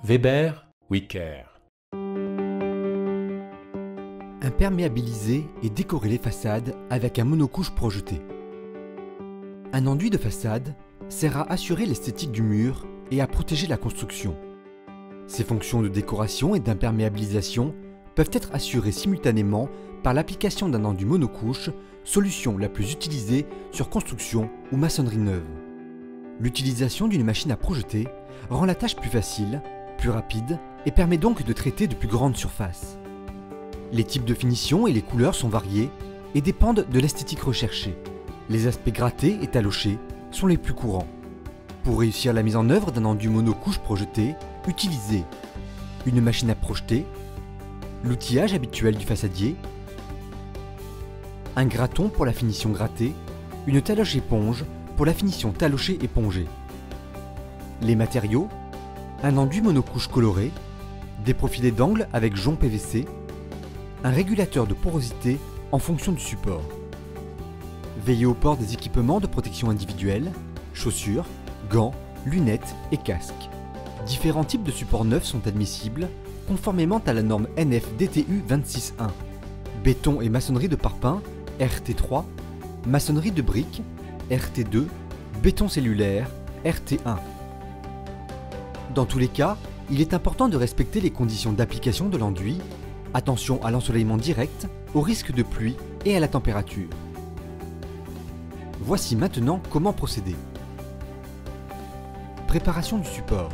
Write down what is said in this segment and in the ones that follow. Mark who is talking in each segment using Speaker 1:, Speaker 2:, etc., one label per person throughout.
Speaker 1: Weber, Wicker.
Speaker 2: Imperméabiliser et décorer les façades avec un monocouche projeté. Un enduit de façade sert à assurer l'esthétique du mur et à protéger la construction. Ses fonctions de décoration et d'imperméabilisation peuvent être assurées simultanément par l'application d'un enduit monocouche, solution la plus utilisée sur construction ou maçonnerie neuve. L'utilisation d'une machine à projeter rend la tâche plus facile, plus rapide et permet donc de traiter de plus grandes surfaces. Les types de finition et les couleurs sont variés et dépendent de l'esthétique recherchée. Les aspects grattés et talochés sont les plus courants. Pour réussir la mise en œuvre d'un enduit monocouche projeté, utilisez une machine à projeter, l'outillage habituel du façadier, un gratton pour la finition grattée, une taloche éponge pour la finition talochée épongée. Les matériaux, un enduit monocouche coloré, des profilés d'angle avec jonc PVC, un régulateur de porosité en fonction du support. Veillez au port des équipements de protection individuelle, chaussures, gants, lunettes et casques. Différents types de supports neufs sont admissibles, conformément à la norme NF DTU 26.1. Béton et maçonnerie de parpaing, RT3, maçonnerie de briques, RT2, béton cellulaire, RT1. Dans tous les cas, il est important de respecter les conditions d'application de l'enduit. Attention à l'ensoleillement direct, au risque de pluie et à la température. Voici maintenant comment procéder. Préparation du support.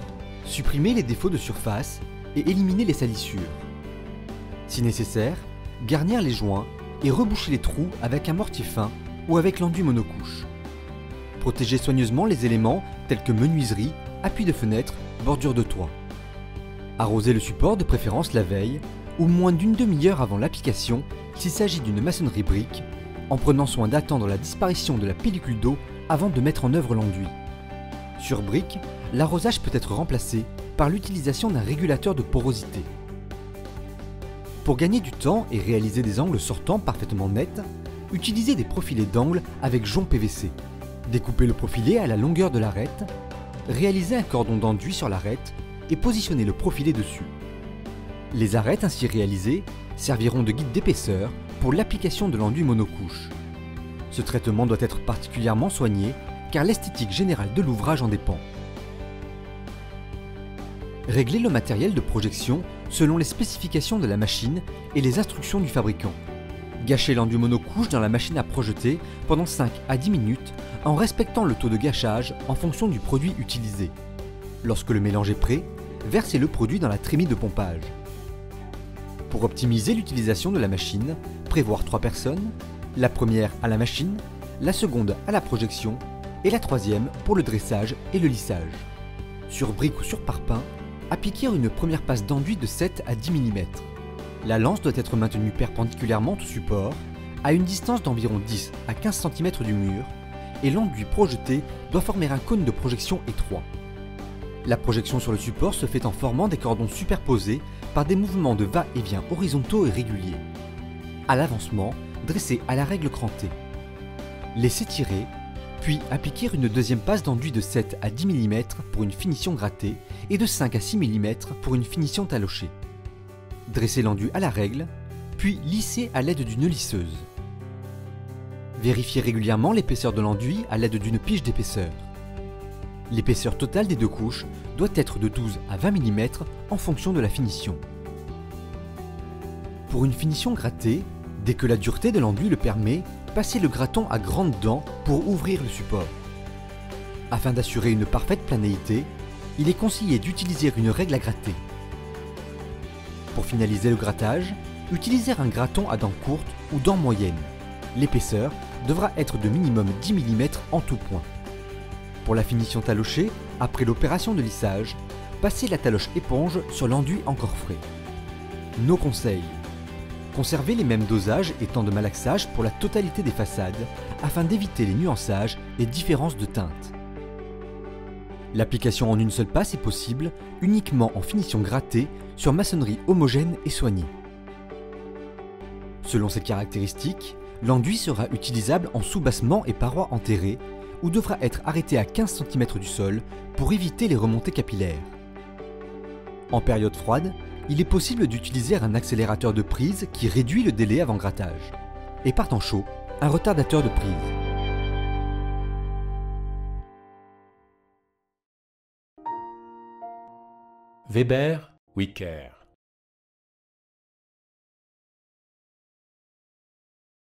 Speaker 2: Supprimez les défauts de surface et éliminer les salissures. Si nécessaire, garnir les joints et reboucher les trous avec un mortier fin ou avec l'enduit monocouche. Protégez soigneusement les éléments tels que menuiserie, appui de fenêtre, bordure de toit. Arrosez le support de préférence la veille ou moins d'une demi-heure avant l'application s'il s'agit d'une maçonnerie brique, en prenant soin d'attendre la disparition de la pellicule d'eau avant de mettre en œuvre l'enduit. Sur brique, l'arrosage peut être remplacé par l'utilisation d'un régulateur de porosité. Pour gagner du temps et réaliser des angles sortants parfaitement nets, utilisez des profilés d'angle avec jonc PVC. Découpez le profilé à la longueur de l'arête, réalisez un cordon d'enduit sur l'arête et positionnez le profilé dessus. Les arêtes ainsi réalisées serviront de guide d'épaisseur pour l'application de l'enduit monocouche. Ce traitement doit être particulièrement soigné car l'esthétique générale de l'ouvrage en dépend. Réglez le matériel de projection selon les spécifications de la machine et les instructions du fabricant. Gâchez l'enduit monocouche dans la machine à projeter pendant 5 à 10 minutes en respectant le taux de gâchage en fonction du produit utilisé. Lorsque le mélange est prêt, versez le produit dans la trémie de pompage. Pour optimiser l'utilisation de la machine, prévoir 3 personnes, la première à la machine, la seconde à la projection et la troisième pour le dressage et le lissage. Sur brique ou sur parpaing, appliquez une première passe d'enduit de 7 à 10 mm. La lance doit être maintenue perpendiculairement au support, à une distance d'environ 10 à 15 cm du mur, et l'enduit projeté doit former un cône de projection étroit. La projection sur le support se fait en formant des cordons superposés par des mouvements de va-et-vient horizontaux et réguliers. À l'avancement, dressez à la règle crantée. Laissez tirer, puis appliquer une deuxième passe d'enduit de 7 à 10 mm pour une finition grattée et de 5 à 6 mm pour une finition talochée. Dressez l'enduit à la règle, puis lissez à l'aide d'une lisseuse. Vérifiez régulièrement l'épaisseur de l'enduit à l'aide d'une pige d'épaisseur. L'épaisseur totale des deux couches doit être de 12 à 20 mm en fonction de la finition. Pour une finition grattée, dès que la dureté de l'enduit le permet, passez le gratton à grandes dents pour ouvrir le support. Afin d'assurer une parfaite planéité, il est conseillé d'utiliser une règle à gratter. Pour finaliser le grattage, utilisez un gratton à dents courtes ou dents moyennes. L'épaisseur devra être de minimum 10 mm en tout point. Pour la finition talochée, après l'opération de lissage, passez la taloche éponge sur l'enduit encore frais. Nos conseils: conservez les mêmes dosages et temps de malaxage pour la totalité des façades afin d'éviter les nuançages et différences de teinte. L'application en une seule passe est possible uniquement en finition grattée sur maçonnerie homogène et soignée. Selon ces caractéristiques, l'enduit sera utilisable en soubassement et parois enterrées ou devra être arrêté à 15 cm du sol pour éviter les remontées capillaires. En période froide, il est possible d'utiliser un accélérateur de prise qui réduit le délai avant grattage. Et par temps chaud, un retardateur de prise.
Speaker 1: Weber, Wicker.